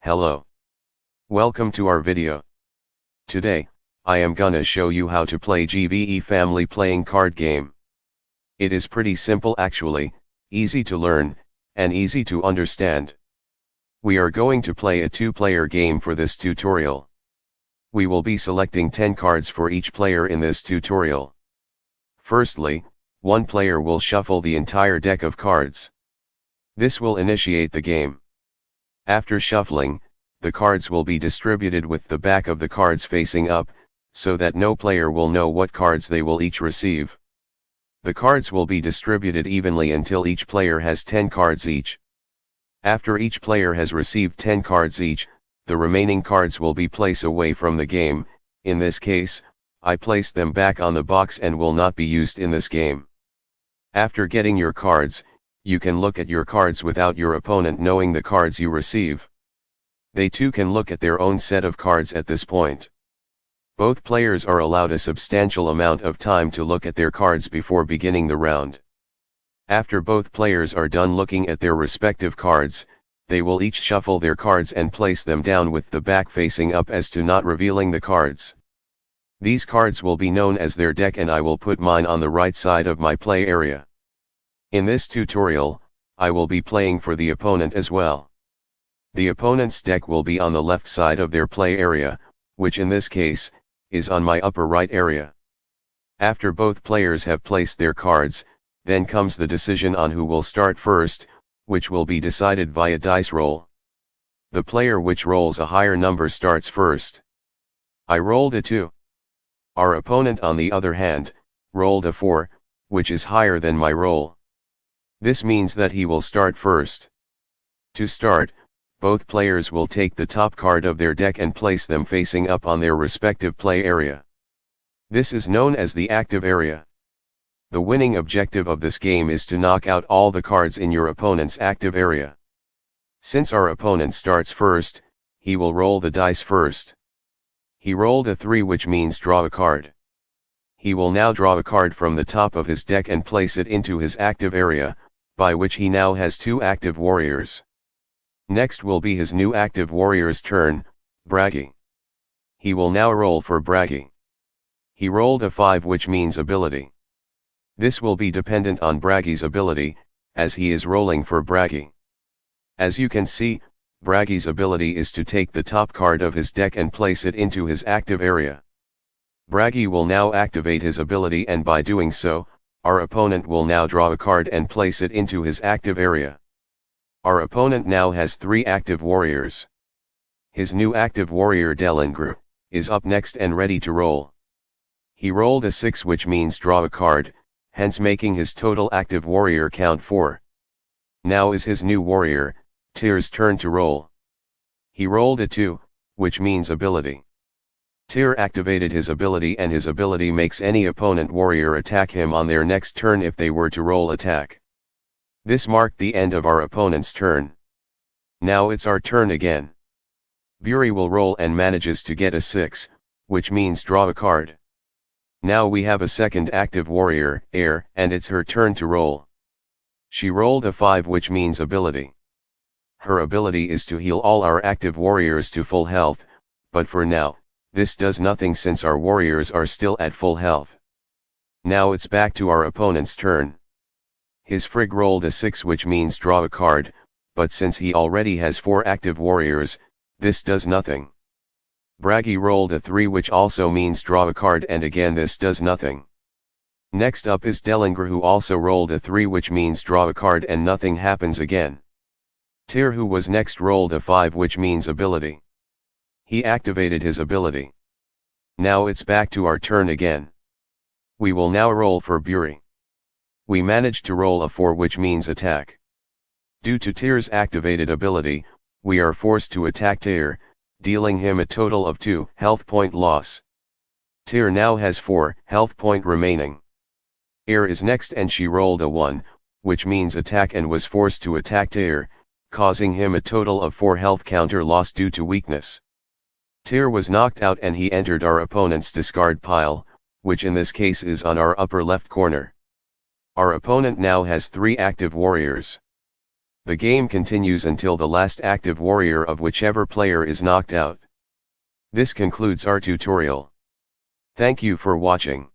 Hello. Welcome to our video. Today, I am gonna show you how to play GVE family playing card game. It is pretty simple actually, easy to learn, and easy to understand. We are going to play a 2-player game for this tutorial. We will be selecting 10 cards for each player in this tutorial. Firstly, one player will shuffle the entire deck of cards. This will initiate the game. After shuffling, the cards will be distributed with the back of the cards facing up, so that no player will know what cards they will each receive. The cards will be distributed evenly until each player has 10 cards each. After each player has received 10 cards each, the remaining cards will be placed away from the game. In this case, I place them back on the box and will not be used in this game. After getting your cards, you can look at your cards without your opponent knowing the cards you receive. They too can look at their own set of cards at this point. Both players are allowed a substantial amount of time to look at their cards before beginning the round. After both players are done looking at their respective cards, they will each shuffle their cards and place them down with the back facing up as to not revealing the cards. These cards will be known as their deck and I will put mine on the right side of my play area. In this tutorial, I will be playing for the opponent as well. The opponent's deck will be on the left side of their play area, which in this case, is on my upper right area. After both players have placed their cards, then comes the decision on who will start first, which will be decided via dice roll. The player which rolls a higher number starts first. I rolled a 2. Our opponent on the other hand, rolled a 4, which is higher than my roll. This means that he will start first. To start, both players will take the top card of their deck and place them facing up on their respective play area. This is known as the active area. The winning objective of this game is to knock out all the cards in your opponent's active area. Since our opponent starts first, he will roll the dice first. He rolled a 3, which means draw a card. He will now draw a card from the top of his deck and place it into his active area, by which he now has 2 active warriors. Next will be his new active warrior's turn, Bragi. He will now roll for Bragi. He rolled a 5, which means ability. This will be dependent on Bragi's ability, as he is rolling for Bragi. As you can see, Bragi's ability is to take the top card of his deck and place it into his active area. Bragi will now activate his ability, and by doing so, our opponent will now draw a card and place it into his active area. Our opponent now has 3 active warriors. His new active warrior Delingru is up next and ready to roll. He rolled a 6, which means draw a card, hence making his total active warrior count 4. Now is his new warrior, Tyr's turn to roll. He rolled a 2, which means ability. Tyr activated his ability, and his ability makes any opponent warrior attack him on their next turn if they were to roll attack. This marked the end of our opponent's turn. Now it's our turn again. Buri will roll and manages to get a 6, which means draw a card. Now we have a second active warrior, Air, and it's her turn to roll. She rolled a 5, which means ability. Her ability is to heal all our active warriors to full health, but for now, this does nothing since our warriors are still at full health. Now it's back to our opponent's turn. His Frigg rolled a 6, which means draw a card, but since he already has 4 active warriors, this does nothing. Bragi rolled a 3, which also means draw a card, and again this does nothing. Next up is Delingru, who also rolled a 3, which means draw a card, and nothing happens again. Tyr, who was next, rolled a 5, which means ability. He activated his ability. Now it's back to our turn again. We will now roll for Buri. We managed to roll a 4, which means attack. Due to Tyr's activated ability, we are forced to attack Tyr, dealing him a total of 2 health point loss. Tyr now has 4 health point remaining. Air is next, and she rolled a 1, which means attack, and was forced to attack Tyr, causing him a total of 4 health counter loss due to weakness. Tyr was knocked out and he entered our opponent's discard pile, which in this case is on our upper left corner. Our opponent now has 3 active warriors. The game continues until the last active warrior of whichever player is knocked out. This concludes our tutorial. Thank you for watching.